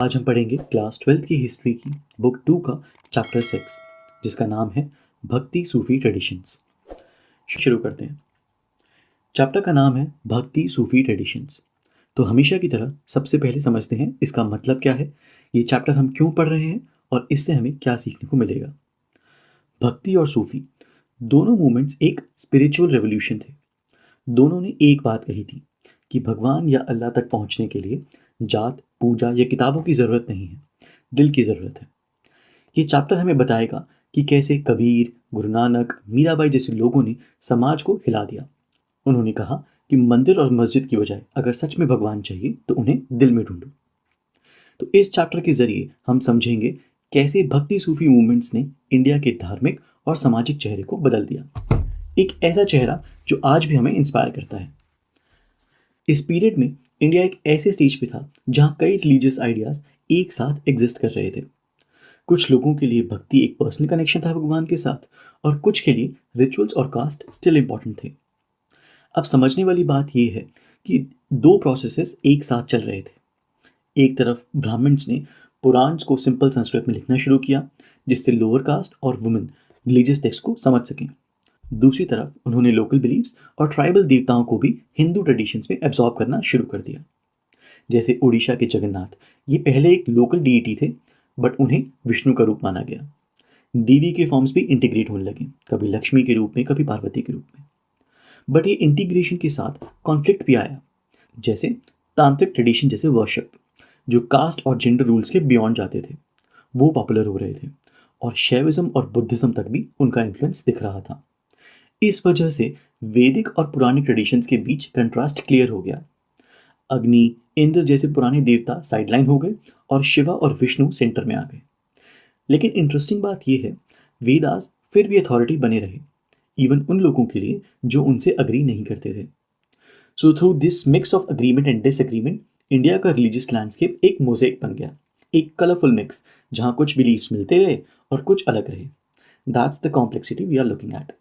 आज हम पढ़ेंगे क्लास 12th की हिस्ट्री की बुक 2 का चैप्टर 6 जिसका नाम है भक्ति सूफी ट्रेडिशंस। शुरू करते हैं। चैप्टर का नाम है भक्ति सूफी ट्रेडिशंस। तो हमेशा की तरह सबसे पहले समझते हैं इसका मतलब क्या है, ये चैप्टर हम क्यों पढ़ रहे हैं और इससे हमें क्या सीखने को मिलेगा। भक्ति और सूफी दोनों मूवमेंट्स एक स्पिरिचुअल रेवोल्यूशन थे। दोनों ने एक बात कही थी कि भगवान या अल्लाह तक पहुंचने के लिए जात, पूजा या किताबों की ज़रूरत नहीं है, दिल की ज़रूरत है। ये चैप्टर हमें बताएगा कि कैसे कबीर, गुरु नानक, मीराबाई जैसे लोगों ने समाज को हिला दिया। उन्होंने कहा कि मंदिर और मस्जिद की बजाय अगर सच में भगवान चाहिए तो उन्हें दिल में ढूंढो। तो इस चैप्टर के जरिए हम समझेंगे कैसे भक्ति सूफी मूवमेंट्स ने इंडिया के धार्मिक और सामाजिक चेहरे को बदल दिया, एक ऐसा चेहरा जो आज भी हमें इंस्पायर करता है। इस पीरियड में इंडिया एक ऐसे स्टेज पे था जहाँ कई रिलीजियस आइडियाज एक साथ एग्जिस्ट कर रहे थे। कुछ लोगों के लिए भक्ति एक पर्सनल कनेक्शन था भगवान के साथ, और कुछ के लिए रिचुअल्स और कास्ट स्टिल इम्पॉर्टेंट थे। अब समझने वाली बात यह है कि दो प्रोसेसेस एक साथ चल रहे थे। एक तरफ ब्राह्मण्स ने पुराण्स को सिंपल संस्कृत में लिखना शुरू किया जिससे लोअर कास्ट और वुमेन रिलीजियस टेक्स्ट को समझ सकें। दूसरी तरफ उन्होंने लोकल बिलीव्स और ट्राइबल देवताओं को भी हिंदू ट्रेडिशंस में एब्जॉर्ब करना शुरू कर दिया। जैसे उड़ीसा के जगन्नाथ, ये पहले एक लोकल डीटी थे बट उन्हें विष्णु का रूप माना गया। देवी के फॉर्म्स भी इंटीग्रेट होने लगे, कभी लक्ष्मी के रूप में, कभी पार्वती के रूप में। बट ये इंटीग्रेशन के साथ कॉन्फ्लिक्ट भी आया, जैसे तांत्रिक ट्रेडिशन जैसे वर्शिप जो कास्ट और जेंडर रूल्स के बियॉन्ड जाते थे, वो पॉपुलर हो रहे थे, और शैविज्म और बुद्धिज्म तक भी उनका इन्फ्लुएंस दिख रहा था। इस वजह से वैदिक और पुरानी ट्रेडिशंस के बीच कंट्रास्ट क्लियर हो गया। अग्नि, इंद्र जैसे पुराने देवता साइडलाइन हो गए और शिवा और विष्णु सेंटर में आ गए। लेकिन इंटरेस्टिंग बात यह है, वेदास फिर भी अथॉरिटी बने रहे, इवन उन लोगों के लिए जो उनसे अग्री नहीं करते थे। So through this mix of agreement and disagreement, India का रिलीजियस लैंडस्केप एक मोज़ेक बन गया, एक कलरफुल मिक्स जहाँ कुछ बिलीफ्स मिलते रहे और कुछ अलग रहे। That's the complexity we are looking at.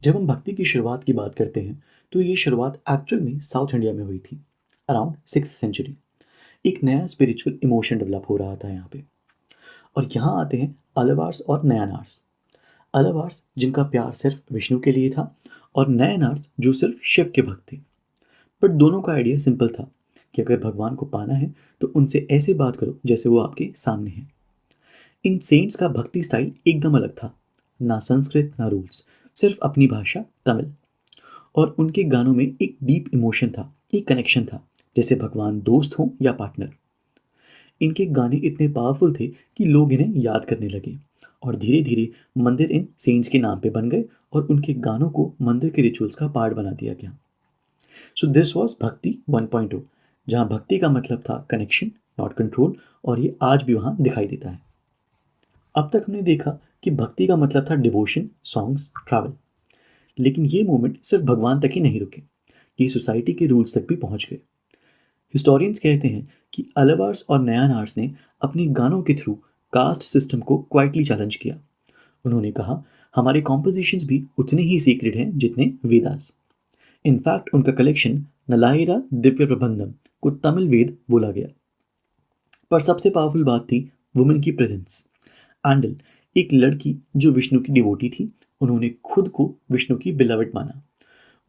जब हम भक्ति की शुरुआत की बात करते हैं तो ये शुरुआत एक्चुअल में साउथ इंडिया में हुई थी, अराउंड 6th सेंचुरी। एक नया स्पिरिचुअल इमोशन डेवलप हो रहा था यहाँ पे। और यहाँ आते हैं अलवार्स और नयनार्स। अलवार्स जिनका प्यार सिर्फ विष्णु के लिए था, और नयनार्स जो सिर्फ शिव के भक्त थे। बट दोनों का आइडिया सिंपल था कि अगर भगवान को पाना है तो उनसे ऐसे बात करो जैसे वो आपके सामने है। इन सेंट्स का भक्ति स्टाइल एकदम अलग था, ना संस्कृत ना रूल्स, सिर्फ अपनी भाषा तमिल। और उनके गानों में एक डीप इमोशन था, एक कनेक्शन था, जैसे भगवान दोस्त हों या पार्टनर। इनके गाने इतने पावरफुल थे कि लोग इन्हें याद करने लगे, और धीरे धीरे मंदिर इन सेंट्स के नाम पे बन गए और उनके गानों को मंदिर के रिचुअल्स का पार्ट बना दिया गया। सो दिस वॉज भक्ति 1.0, जहाँ भक्ति का मतलब था कनेक्शन नॉट कंट्रोल, और ये आज भी वहाँ दिखाई देता है। अब तक हमने देखा कि भक्ति का मतलब था डिवोशन, सॉन्ग्स, ट्रैवल। लेकिन ये मूवमेंट सिर्फ भगवान तक ही नहीं रुके, ये सोसाइटी के रूल्स तक भी पहुंच गए। हिस्टोरियंस कहते हैं कि अलवार्स और नयानार्स ने अपने गानों के थ्रू कास्ट सिस्टम को क्वाइटली चैलेंज किया। उन्होंने कहा, हमारे कॉम्पोजिशंस भी उतने ही सीक्रेट हैं जितने वेदास। इनफैक्ट उनका कलेक्शन नलायिरा दिव्य प्रबंधम को तमिल वेद बोला गया। पर सबसे पावरफुल बात थी वुमेन की प्रेजेंस। एंडल, एक लड़की जो विष्णु की डिवोटी थी, उन्होंने खुद को विष्णु की बिलवड माना।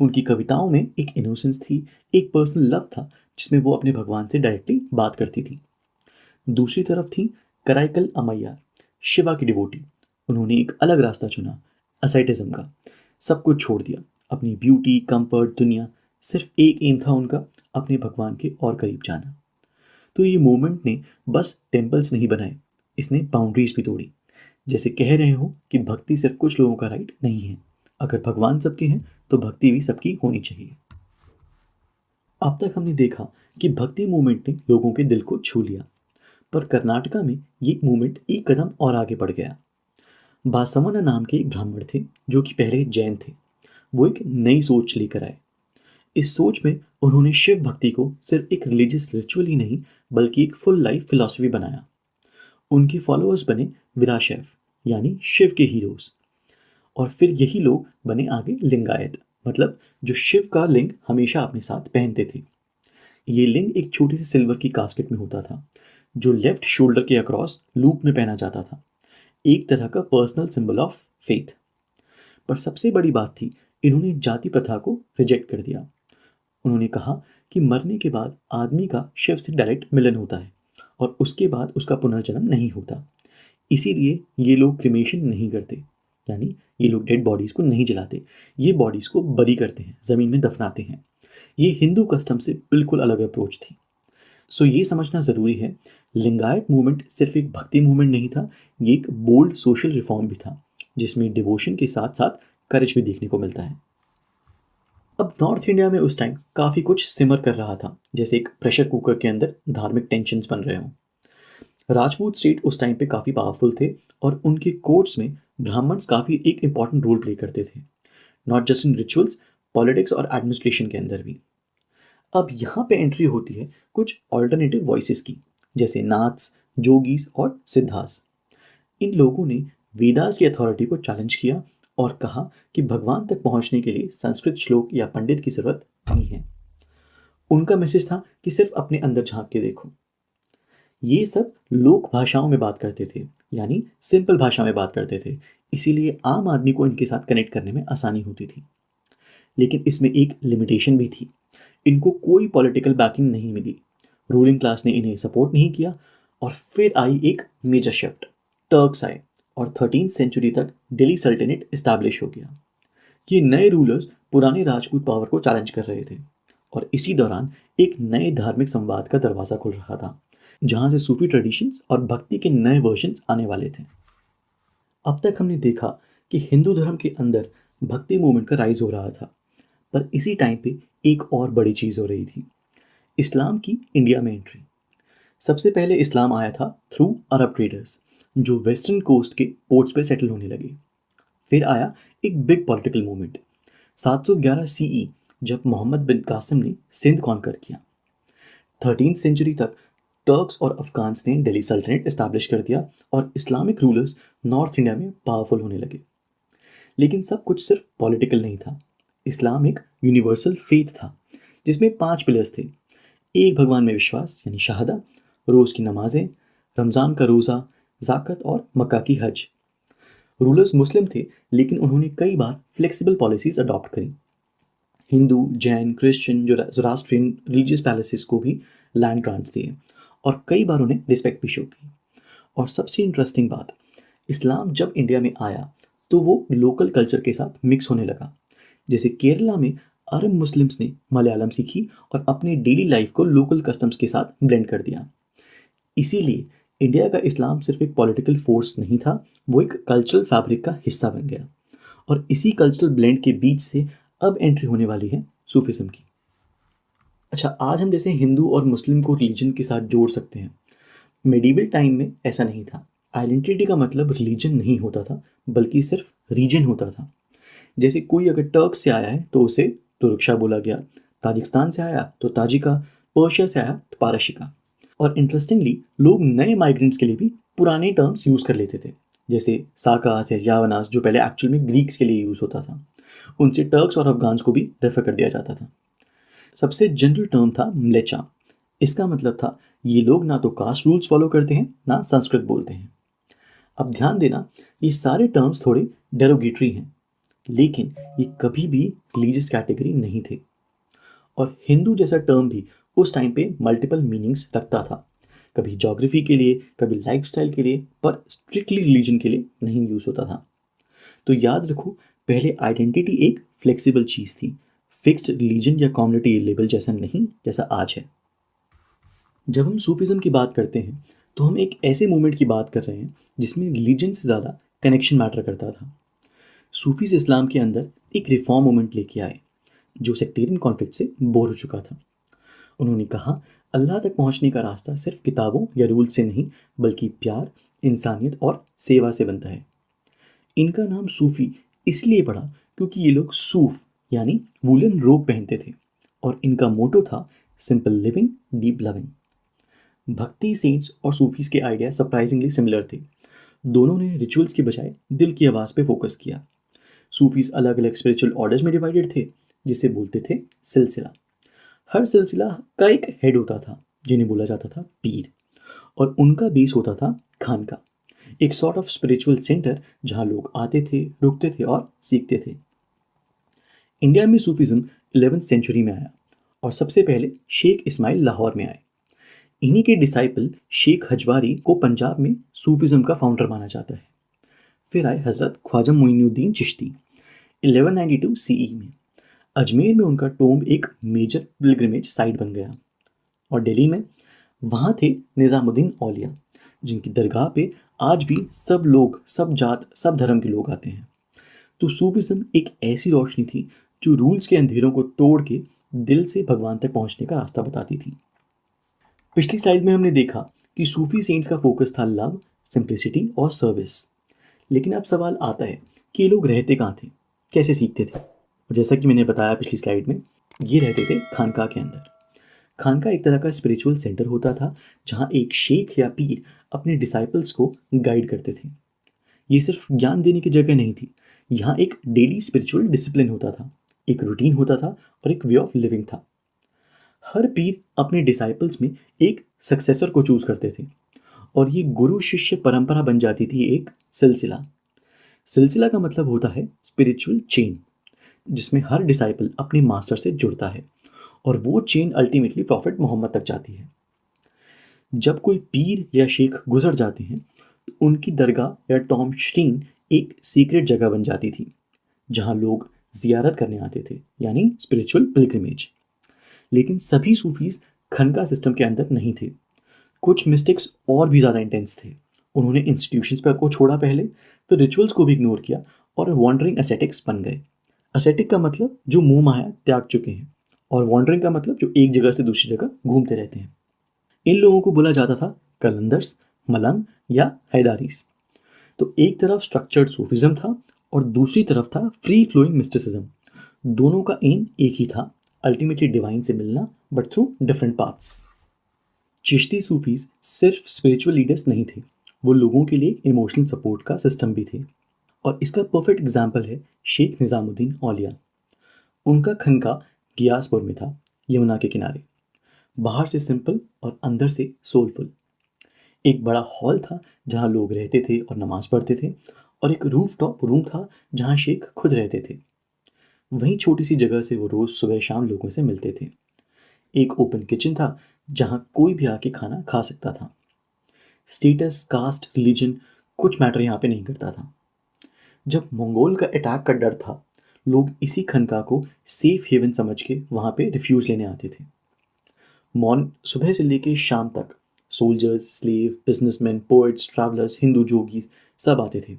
उनकी कविताओं में एक इनोसेंस थी, एक पर्सनल लव था जिसमें वो अपने भगवान से डायरेक्टली बात करती थी। दूसरी तरफ थी कराइकल अमैयार, शिवा की डिवोटी। उन्होंने एक अलग रास्ता चुना, असाइटिज्म का। सब कुछ छोड़ दिया, अपनी ब्यूटी, कंफर्ट, दुनिया, सिर्फ एक एम था उनका, अपने भगवान के और करीब जाना। तो ये मूवमेंट ने बस टेम्पल्स नहीं बनाए, इसने बाउंड्रीज भी तोड़ी। जैसे कह रहे हो कि भक्ति सिर्फ कुछ लोगों का राइट नहीं है, अगर भगवान सबके हैं तो भक्ति भी सबकी होनी चाहिए। अब तक हमने देखा कि भक्ति मूवमेंट ने लोगों के दिल को छू लिया, पर कर्नाटका में ये मूवमेंट एक कदम और आगे बढ़ गया। बासवण्ण नाम के एक ब्राह्मण थे जो कि पहले जैन थे। वो एक नई सोच लेकर आए। इस सोच में उन्होंने शिव भक्ति को सिर्फ एक रिलीजियस रिचुअल ही नहीं बल्कि एक फुल लाइफ फिलॉसफी बनाया। उनके फॉलोअर्स बने वीराशैव, यानी शिव के हीरोज। और फिर यही लोग बने आगे लिंगायत, मतलब जो शिव का लिंग हमेशा अपने साथ पहनते थे। ये लिंग एक छोटी सी सिल्वर की कास्केट में होता था जो लेफ्ट शोल्डर के अक्रॉस लूप में पहना जाता था, एक तरह का पर्सनल सिंबल ऑफ फेथ। पर सबसे बड़ी बात थी, इन्होंने जाति प्रथा को रिजेक्ट कर दिया। उन्होंने कहा कि मरने के बाद आदमी का शिव से डायरेक्ट मिलन होता है और उसके बाद उसका पुनर्जन्म नहीं होता। इसीलिए ये लोग क्रिमेशन नहीं करते, यानी ये लोग डेड बॉडीज़ को नहीं जलाते, ये बॉडीज़ को बरी करते हैं, ज़मीन में दफनाते हैं। ये हिंदू कस्टम से बिल्कुल अलग अप्रोच थी। सो ये समझना ज़रूरी है, लिंगायत मूवमेंट सिर्फ एक भक्ति मूवमेंट नहीं था, ये एक बोल्ड सोशल रिफॉर्म भी था, जिसमें डिवोशन के साथ साथ करेज भी देखने को मिलता है। अब नॉर्थ इंडिया में उस टाइम काफ़ी कुछ सिमर कर रहा था, जैसे एक प्रेशर कुकर के अंदर धार्मिक टेंशन्स बन रहे हों। राजपूत स्टेट उस टाइम पे काफ़ी पावरफुल थे और उनके कोर्ट्स में ब्राह्मण्स काफ़ी एक इंपॉर्टेंट रोल प्ले करते थे, not just in rituals, politics और एडमिनिस्ट्रेशन के अंदर भी। अब यहाँ पे एंट्री होती है कुछ ऑल्टरनेटिव वॉइसेस की, जैसे नाथ्स, जोगीस और सिद्धास। इन लोगों ने वेदास की अथॉरिटी को चैलेंज किया और कहा कि भगवान तक पहुंचने के लिए संस्कृत श्लोक या पंडित की जरूरत नहीं है। उनका मैसेज था कि सिर्फ अपने अंदर झांक के देखो। ये सब लोक भाषाओं में बात करते थे, यानी सिंपल भाषा में बात करते थे, इसीलिए आम आदमी को इनके साथ कनेक्ट करने में आसानी होती थी। लेकिन इसमें एक लिमिटेशन भी थी, इनको कोई पॉलिटिकल बैकिंग नहीं मिली, रूलिंग क्लास ने इन्हें सपोर्ट नहीं किया। और फिर आई एक मेजर शिफ्ट, टर्क्स आए और 13वीं सेंचुरी तक दिल्ली सल्तनत इस्टेब्लिश हो गया। ये नए रूलर्स पुराने राजपूत पावर को चैलेंज कर रहे थे और इसी दौरान एक नए धार्मिक संवाद का दरवाज़ा खुल रहा था, जहाँ से सूफी ट्रेडिशंस और भक्ति के नए वर्जन्स आने वाले थे। अब तक हमने देखा कि हिंदू धर्म के अंदर भक्ति मूवमेंट का राइज हो रहा था, पर इसी टाइम पे एक और बड़ी चीज़ हो रही थी, इस्लाम की इंडिया में एंट्री। सबसे पहले इस्लाम आया था थ्रू अरब ट्रेडर्स, जो वेस्टर्न कोस्ट के पोर्ट्स पे सेटल होने लगे। फिर आया एक बिग पॉलिटिकल मूवमेंट 711 सीई, जब मोहम्मद बिन कासिम ने सिंध कॉन्कर किया। 13वीं सेंचुरी तक टर्क्स और अफगान्स ने दिल्ली सल्तनत इस्टेब्लिश कर दिया और इस्लामिक रूलर्स नॉर्थ इंडिया में पावरफुल होने लगे। लेकिन सब कुछ सिर्फ पॉलिटिकल नहीं था, इस्लाम एक यूनिवर्सल फेथ था, जिसमें 5 पिलर्स थे। एक भगवान में विश्वास यानी शहादा, रोज़ की नमाजें, रमज़ान का रोज़ा, ज़ाकत और मक्का की हज। रूलर्स मुस्लिम थे, लेकिन उन्होंने कई बार फ्लेक्सिबल पॉलिसीज़ अडॉप्ट करी। Hindu, Jain, Christian, Zoroastrian religious places को भी लैंड ग्रांट्स दिए और कई बार उन्हें रिस्पेक्ट भी शो की। और सबसे इंटरेस्टिंग बात, इस्लाम जब इंडिया में आया तो वो लोकल कल्चर के साथ मिक्स होने लगा। जैसे केरला में अरब मुस्लिम्स ने मलयालम सीखी और अपने डेली लाइफ को लोकल कस्टम्स के साथ ब्लेंड कर दिया। इसीलिए इंडिया का इस्लाम सिर्फ एक पॉलिटिकल फोर्स नहीं था, वो एक कल्चरल फैब्रिक का हिस्सा बन गया। और इसी कल्चरल ब्लेंड के बीच से अब एंट्री होने वाली है सूफिज्म की। अच्छा, आज हम जैसे हिंदू और मुस्लिम को रिलीजन के साथ जोड़ सकते हैं, मेडिवल टाइम में ऐसा नहीं था। आइडेंटिटी का मतलब रिलीजन नहीं होता था, बल्कि सिर्फ रीजन होता था। जैसे कोई अगर टर्क से आया है तो उसे तुर्कशा बोला गया, ताजिकिस्तान से आया तो ताजिका, पर्शिया से आया तो पारशिका। और इंटरेस्टिंगली लोग नए माइग्रेंट्स के लिए भी पुराने टर्म्स यूज़ कर लेते थे, जैसे साकास या यावनास, जो पहले एक्चुअल में ग्रीक्स के लिए यूज़ होता था, उनसे टर्क्स और अफगान्स को भी रेफर कर दिया जाता था। सबसे जनरल टर्म था म्लेचा। इसका मतलब था ये लोग ना तो कास्ट रूल्स फॉलो करते हैं, ना संस्कृत बोलते हैं। अब ध्यान देना, ये सारे टर्म्स थोड़े डेरोगेटरी हैं, लेकिन ये कभी भी रिलीजियस कैटेगरी नहीं थे। और हिंदू जैसा टर्म भी उस टाइम पे मल्टीपल मीनिंग्स रखता था, कभी ज्योग्राफी के लिए, कभी लाइफस्टाइल के लिए, पर स्ट्रिक्टली रिलीजन के लिए नहीं यूज़ होता था। तो याद रखो, पहले आइडेंटिटी एक फ्लेक्सिबल चीज़ थी, फिक्स्ड रिलीजन या कम्युनिटी लेबल जैसा नहीं जैसा आज है। जब हम सूफिज्म की बात करते हैं तो हम एक ऐसे मूवमेंट की बात कर रहे हैं जिसमें रिलीजन से ज़्यादा कनेक्शन मैटर करता था। सूफीज इस्लाम के अंदर एक रिफॉर्म मूवमेंट लेके आए, जो सेक्टेरियन कॉन्फ्लिक्ट से बोर हो चुका था। उन्होंने कहा, अल्लाह तक पहुंचने का रास्ता सिर्फ किताबों या रूल से नहीं, बल्कि प्यार, इंसानियत और सेवा से बनता है। इनका नाम सूफी इसलिए पड़ा क्योंकि ये लोग सूफ यानी वूलन रोब पहनते थे और इनका मोटो था सिंपल लिविंग, डीप लविंग। भक्ति, सेंट्स और सूफीज के आइडिया सरप्राइजिंगली सिमिलर थे। दोनों ने रिचुअल्स की बजाय दिल की आवाज़ पे फोकस किया। सूफीज अलग अलग स्पिरिचुअल ऑर्डर्स में डिवाइडेड थे, जिसे बोलते थे सिलसिला। हर सिलसिला का एक हेड होता था, जिन्हें बोला जाता था पीर, और उनका बेस होता था खानका, एक सॉर्ट ऑफ स्पिरिचुअल सेंटर जहाँ लोग आते थे, रुकते थे और सीखते थे। इंडिया में सूफिज्म 11वीं सेंचुरी में आया और सबसे पहले शेख इस्माइल लाहौर में आए। इन्हीं के डिसाइपल शेख हजवारी को पंजाब में सूफिज्म का फाउंडर माना जाता है। फिर आए हज़रत ख्वाजा मोइनुद्दीन चिश्ती 1192 सीई में। अजमेर में उनका टोम्ब एक मेजर पिलग्रिमेज साइट बन गया। और दिल्ली में वहाँ थे निज़ामुद्दीन औलिया, जिनकी दरगाह पे आज भी सब लोग, सब जात, सब धर्म के लोग आते हैं। तो सूफिज्म एक ऐसी रोशनी थी जो रूल्स के अंधेरों को तोड़ के दिल से भगवान तक पहुंचने का रास्ता बताती थी। पिछली स्लाइड में हमने देखा कि सूफी सेंट्स का फोकस था लव, सिंप्लिसिटी और सर्विस। लेकिन अब सवाल आता है कि ये लोग रहते कहाँ थे, कैसे सीखते थे। और जैसा कि मैंने बताया पिछली स्लाइड में, ये रहते थे खानका के अंदर। खानका एक तरह का स्पिरिचुअल सेंटर होता था जहाँ एक शेख या पीर अपने डिसाइपल्स को गाइड करते थे। ये सिर्फ ज्ञान देने की जगह नहीं थी, यहाँ एक डेली स्पिरिचुअल डिसिप्लिन होता था, एक रूटीन होता था और एक वे ऑफ लिविंग था। हर पीर अपने डिसाइपल्स में एक सक्सेसर को चूज करते थे और ये गुरु शिष्य परंपरा बन जाती थी, एक सिलसिला। सिलसिला का मतलब होता है स्पिरिचुअल चेन, जिसमें हर डिसाइपल अपने मास्टर से जुड़ता है और वो चेन अल्टीमेटली प्रॉफिट मोहम्मद तक जाती है। जब कोई पीर या शेख गुजर जाते हैं तो उनकी दरगाह या टॉम श्रीन एक सीक्रेट जगह बन जाती थी जहां लोग जियारत करने आते थे, यानी स्पिरिचुअल पिलग्रिमेज। लेकिन सभी सूफीज खनका सिस्टम के अंदर नहीं थे। कुछ मिस्टिक्स और भी ज़्यादा इंटेंस थे। उन्होंने इंस्टीट्यूशंस पर को छोड़ा पहले, फिर रिचुअल्स को भी इग्नोर किया और वॉन्डरिंग एसेटिक्स बन गए। एसेटिक का मतलब जो मुंह माया त्याग चुके हैं, और वॉन्डरिंग का मतलब जो एक जगह से दूसरी जगह घूमते रहते हैं। इन लोगों को बोला जाता था कलंदर्स, मलंग या हैदारीस। तो एक तरफ स्ट्रक्चर्ड सूफिज्म था और दूसरी तरफ था फ्री फ्लोइंग मिस्टिसिज्म। दोनों का एम एक ही था, अल्टीमेटली डिवाइन से मिलना, but through different paths. Chishti Sufis सिर्फ स्पिरिचुअल लीडर्स नहीं थे, वो लोगों के लिए इमोशनल सपोर्ट का सिस्टम भी थे। और इसका परफेक्ट एग्जाम्पल है शेख निज़ामुद्दीन औलिया। उनका खनका गियासपुर में था, यमुना के किनारे। बाहर से सिंपल और अंदर से सोलफुल। एक बड़ा हॉल था जहाँ लोग रहते थे और नमाज पढ़ते थे, और एक रूफ टॉप रूम था जहाँ शेख खुद रहते थे। वहीं छोटी सी जगह से वो रोज़ सुबह शाम लोगों से मिलते थे। एक ओपन किचन था जहाँ कोई भी आके खाना खा सकता था। स्टेटस, कास्ट, रिलीजन कुछ मैटर यहाँ पे नहीं करता था। जब मंगोल का अटैक का डर था, लोग इसी खनका को सेफ हेवन समझ के वहाँ पे रिफ्यूज लेने आते थे। मॉर्न सुबह से लेके शाम तक soldiers, slave, businessman, poets, travellers, Hindu जोगीज सब आते थे।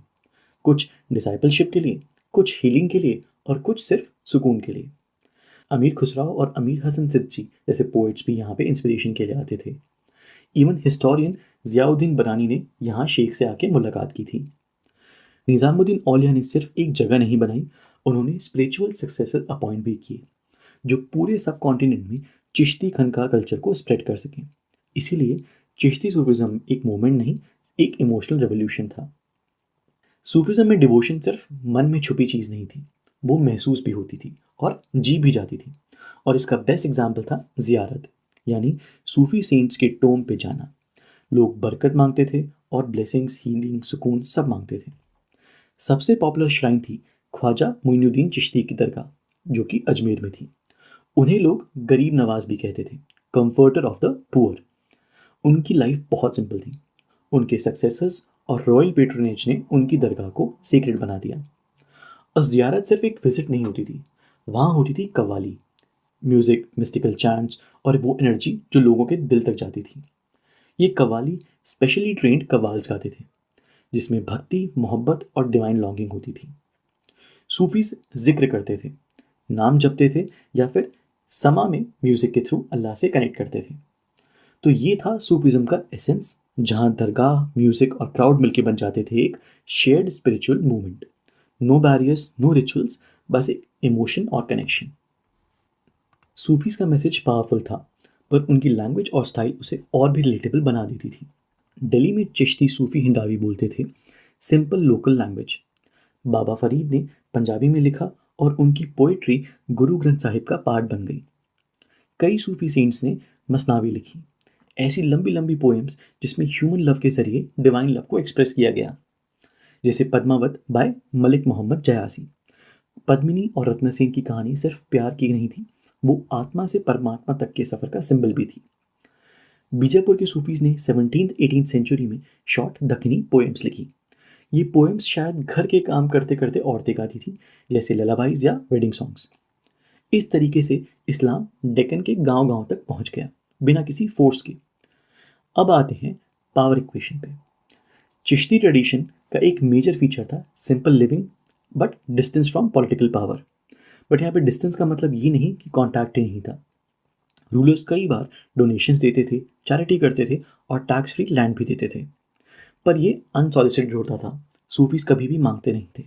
कुछ डिसाइपलशिप के लिए, कुछ हीलिंग के लिए और कुछ सिर्फ सुकून के लिए। अमीर खुसराव और अमीर हसन सिद्दीकी जैसे पोइट्स भी यहाँ पे इंस्पिरेशन के लिए आते थे। इवन हिस्टोरियन ज़ियाउद्दीन बनानी ने यहाँ शेख से आके मुलाकात की थी। निज़ामुद्दीन औलिया ने सिर्फ एक जगह नहीं बनाई, उन्होंने स्पिरिचुअल सक्सेसर अपॉइंट भी किए जो पूरे सब कॉन्टिनेंट में चिश्ती खनका कल्चर को स्प्रेड कर सकें। इसीलिए चिश्ती सूफिज्म एक मूवमेंट नहीं, एक इमोशनल रेवोल्यूशन था। सूफिज्म में डिवोशन सिर्फ मन में छुपी चीज़ नहीं थी, वो महसूस भी होती थी और जी भी जाती थी। और इसका बेस्ट एग्जाम्पल था जियारत, यानी सूफी सेंट्स के टोम पे जाना। लोग बरकत मांगते थे और ब्लेसिंग्स, हीलिंग, सुकून सब मांगते थे। सबसे पॉपुलर श्राइन थी ख्वाजा मोइनुद्दीन चिश्ती की दरगाह, जो कि अजमेर में थी। उन्हें लोग गरीब नवाज भी कहते थे, कंफर्टर ऑफ द पुअर। उनकी लाइफ बहुत सिंपल थी। उनके सक्सेसर्स और रॉयल पेट्रोनेज ने उनकी दरगाह को सीक्रेट बना दिया। और ज़ियारत सिर्फ एक विजिट नहीं होती थी, वहाँ होती थी कव्वाली, म्यूज़िक, मिस्टिकल चैंट्स और वो एनर्जी जो लोगों के दिल तक जाती थी। ये कव्वाली स्पेशली ट्रेंड कव्वाल्स गाते थे, जिसमें भक्ति, मोहब्बत और डिवाइन लॉन्गिंग होती थी। सूफीज जिक्र करते थे, नाम जपते थे या फिर समा में म्यूज़िक के थ्रू अल्लाह से कनेक्ट करते थे। तो ये था सूफिज्म का एसेंस, जहाँ दरगाह, म्यूज़िक और क्राउड मिलके बन जाते थे एक shared spiritual movement. No barriers, no rituals, बस एक इमोशन और कनेक्शन। सूफीज का मैसेज पावरफुल था, पर उनकी लैंग्वेज और स्टाइल उसे और भी रिलेटेबल बना देती थी। दिल्ली में चिश्ती सूफी हिंदावी बोलते थे, सिंपल लोकल लैंग्वेज। बाबा फरीद ने पंजाबी में लिखा और उनकी पोइट्री गुरु ग्रंथ साहिब का पार्ट बन गई। कई सूफी सेंट्स ने मसनावी लिखी, ऐसी लंबी लंबी पोएम्स जिसमें ह्यूमन लव के जरिए डिवाइन लव को एक्सप्रेस किया गया, जैसे पद्मावत बाय मलिक मोहम्मद जयासी। पद्मिनी और रत्नसेन की कहानी सिर्फ प्यार की नहीं थी, वो आत्मा से परमात्मा तक के सफर का सिंबल भी थी। बीजापुर के सूफीज ने 17th-18th सेंचुरी में शॉर्ट दक्कनी पोएम्स लिखी। ये पोएम्स शायद घर के काम करते करते औरतें गाती थी, जैसे ललाबाइज या वेडिंग सॉन्ग्स। इस तरीके से इस्लाम डेक्कन के गांव गांव तक पहुंच गया, बिना किसी फोर्स के। अब आते हैं पावर इक्वेशन पे। चिश्ती ट्रेडिशन का एक मेजर फीचर था simple living but distance from political power. But यहाँ पे डिस्टेंस का मतलब ये नहीं कि कॉन्टैक्ट ही नहीं था। रूलर्स कई बार डोनेशंस देते थे, चैरिटी करते थे और टैक्स फ्री लैंड भी देते थे, पर ये अनसॉलिसिटेड होता था। सूफीज कभी भी मांगते नहीं थे।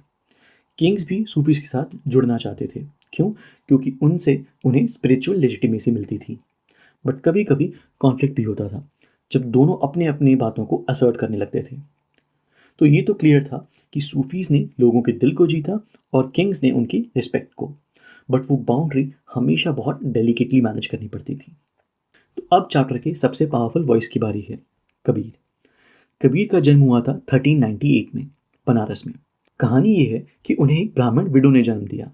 किंग्स भी सूफीज के साथ जुड़ना चाहते थे। क्यों? क्योंकि उनसे उन्हें स्पिरिचुअल लेजिटिमेसी मिलती थी। बट कभी कभी कॉन्फ्लिक्ट भी होता था, जब दोनों अपने अपने बातों को असर्ट करने लगते थे। तो ये तो क्लियर था कि सूफीज ने लोगों के दिल को जीता और किंग्स ने उनकी रिस्पेक्ट को, बट वो बाउंड्री हमेशा बहुत डेलिकेटली मैनेज करनी पड़ती थी। तो अब चैप्टर के सबसे पावरफुल वॉइस की बारी है, कबीर। कबीर का जन्म हुआ था 1398 में बनारस में। कहानी ये है कि उन्हें एक ब्राह्मण विडो ने जन्म दिया,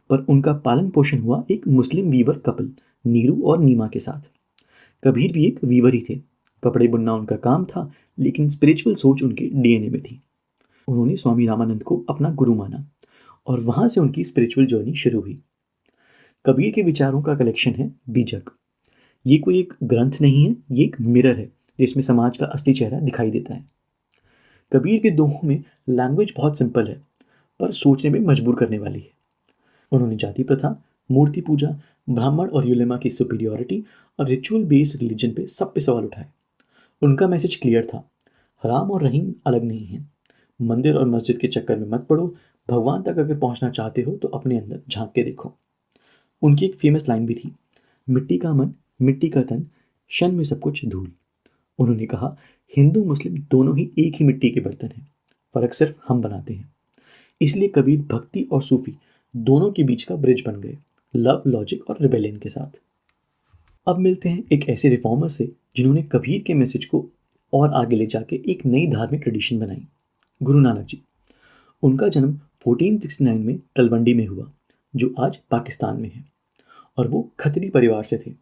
पर उनका पालन पोषण हुआ एक मुस्लिम वीवर कपल नीरू और नीमा के साथ। कबीर भी एक वीवर ही थे। कपड़े बुनना उनका काम था, लेकिन स्पिरिचुअल सोच उनके डीएनए में थी। उन्होंने स्वामी रामानंद को अपना गुरु माना और वहाँ से उनकी स्पिरिचुअल जर्नी शुरू हुई। कबीर के विचारों का कलेक्शन है बीजक। ये कोई एक ग्रंथ नहीं है, ये एक मिरर है जिसमें समाज का असली चेहरा दिखाई देता है। कबीर के दोहों में लैंग्वेज बहुत सिंपल है, पर सोचने में मजबूर करने वाली है। उन्होंने जाति प्रथा, मूर्ति पूजा, ब्राह्मण और युलेमा की सुपीरियॉरिटी और रिचुअल बेस्ड रिलीजन पे सब पे सवाल उठाए। उनका मैसेज क्लियर था, हराम और रहीम अलग नहीं है। मंदिर और मस्जिद के चक्कर में मत पड़ो, भगवान तक अगर पहुंचना चाहते हो तो अपने अंदर झांक के देखो। उनकी एक फेमस लाइन भी थी, मिट्टी का मन, मिट्टी का तन, क्षण में सब कुछ धूल। उन्होंने कहा, हिंदू मुस्लिम दोनों ही एक ही मिट्टी के बर्तन हैं, फर्क सिर्फ हम बनाते हैं। इसलिए कबीर भक्ति और सूफी दोनों के बीच का ब्रिज बन गए, लव, लॉजिक और रिबेलियन के साथ। अब मिलते हैं एक ऐसे रिफॉर्मर से जिन्होंने कबीर के मैसेज को और आगे ले जाके एक नई धार्मिक ट्रेडिशन बनाई, गुरु नानक जी। उनका जन्म 1469 में तलवंडी में हुआ, जो आज पाकिस्तान में है, और वो खत्री परिवार से थे।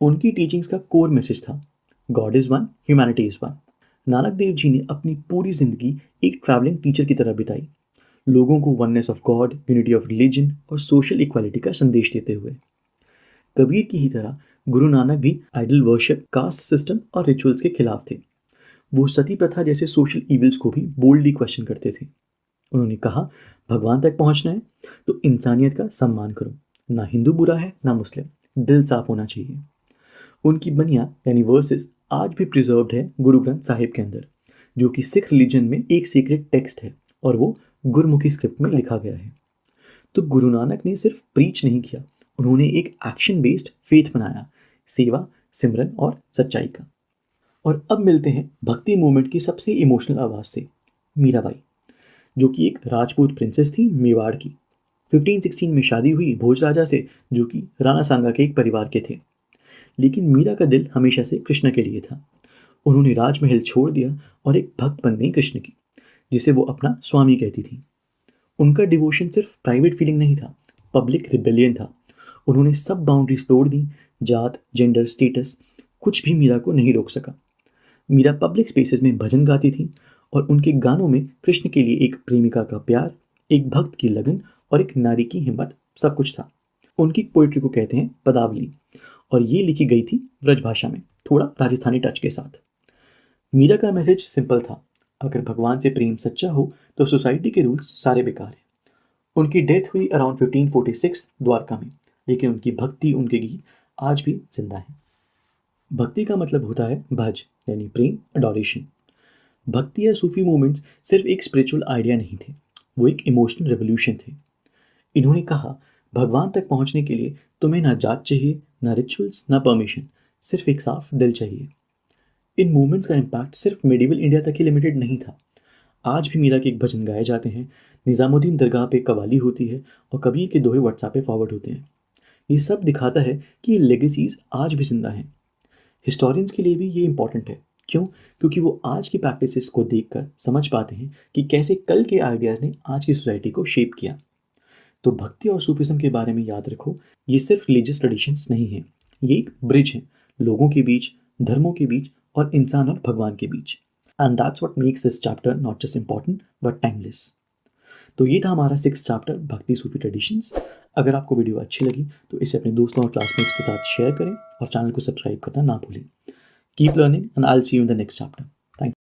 उनकी टीचिंग्स का कोर मैसेज था, God is one, humanity is one. Nanak Dev ji ने अपनी पूरी ज़िंदगी एक ट्रैवलिंग टीचर की तरह बिताई, लोगों को oneness of God, unity of religion और सोशल इक्वालिटी का संदेश देते हुए। कबीर की ही तरह गुरु नानक भी आइडल वर्शिप, कास्ट सिस्टम और रिचुअल्स के खिलाफ थे। वो सती प्रथा जैसे सोशल इविल्स को भी बोल्डली क्वेश्चन करते थे। उन्होंने कहा, भगवान तक पहुंचना है तो इंसानियत का सम्मान करो, ना हिंदू बुरा है ना मुस्लिम, दिल साफ होना चाहिए। उनकी बनिया यानी वर्सेस आज भी प्रिजर्व्ड है गुरु ग्रंथ साहिब के अंदर, जो कि सिख रिलीजन में एक सीक्रेट टेक्स्ट है और वो गुरमुखी स्क्रिप्ट में लिखा गया है। तो गुरु नानक ने सिर्फ प्रीच नहीं किया, उन्होंने एक एक्शन बेस्ड फेथ बनाया, सेवा, सिमरन और सच्चाई का। और अब मिलते हैं भक्ति मूवमेंट की सबसे इमोशनल आवाज़ से, मीराबाई, जो कि एक राजपूत प्रिंसेस थी मेवाड़ की। 1516 में शादी हुई भोज राजा से, जो कि राणा सांगा के एक परिवार के थे। लेकिन मीरा का दिल हमेशा से कृष्ण के लिए था। उन्होंने राजमहल छोड़ दिया और एक भक्त बन गई कृष्ण की, जिसे वो अपना स्वामी कहती थी। उनका डिवोशन सिर्फ प्राइवेट फीलिंग नहीं था, पब्लिक रिबेलियन था। उन्होंने सब बाउंड्रीज तोड़ दी, जात, जेंडर, स्टेटस, कुछ भी मीरा को नहीं रोक सका। मीरा पब्लिक स्पेसेस में भजन गाती थी और उनके गानों में कृष्ण के लिए एक प्रेमिका का प्यार, एक भक्त की लगन और एक नारी की हिम्मत सब कुछ था। उनकी पोइट्री को कहते हैं पदावली, और ये लिखी गई थी ब्रज भाषा में, थोड़ा राजस्थानी टच के साथ। मीरा का मैसेज सिंपल था, अगर भगवान से प्रेम सच्चा हो तो सोसाइटी के रूल्स सारे बेकार हैं। उनकी डेथ हुई अराउंड 1546 द्वारका में, लेकिन उनकी भक्ति, उनके गीत आज भी जिंदा हैं। भक्ति का मतलब होता है भज, यानी प्रेम, अडोरेशन। भक्ति या सूफी मूवमेंट्स सिर्फ एक स्पिरिचुअल आइडिया नहीं थे, वो एक इमोशनल रेवोल्यूशन थे। इन्होंने कहा, भगवान तक पहुंचने के लिए तुम्हें ना जात चाहिए, ना रिचुअल्स, ना परमिशन, सिर्फ एक साफ दिल चाहिए। इन मूवमेंट्स का इम्पैक्ट सिर्फ मेडिवल इंडिया तक ही लिमिटेड नहीं था। आज भी मीरा के एक भजन गाए जाते हैं, निज़ामुद्दीन दरगाह पे कवाली होती है और कबीर के दोहे व्हाट्सएप पे फॉरवर्ड होते हैं। ये सब दिखाता है कि ये लेगेसीज आज भी जिंदा हैं। हिस्टोरियंस के लिए भी ये इंपॉर्टेंट है। क्यों? क्योंकि वो आज की प्रैक्टिसेस को देखकर समझ पाते हैं कि कैसे कल के आइडियाज़ ने आज की सोसाइटी को शेप किया। तो भक्ति और सूफिज्म के बारे में याद रखो, ये सिर्फ रिलीजियस ट्रेडिशंस नहीं है, ये एक ब्रिज है लोगों के बीच, धर्मों के बीच और इंसान और भगवान के बीच। And that's what makes this chapter not just important but timeless. तो ये था हमारा 6th चैप्टर भक्ति सूफी ट्रेडिशंस। अगर आपको वीडियो अच्छी लगी तो इसे अपने दोस्तों और क्लासमेट्स के साथ शेयर करें और चैनल को सब्सक्राइब करना ना भूलें। Keep learning and I will see you in the next chapter. Thank you.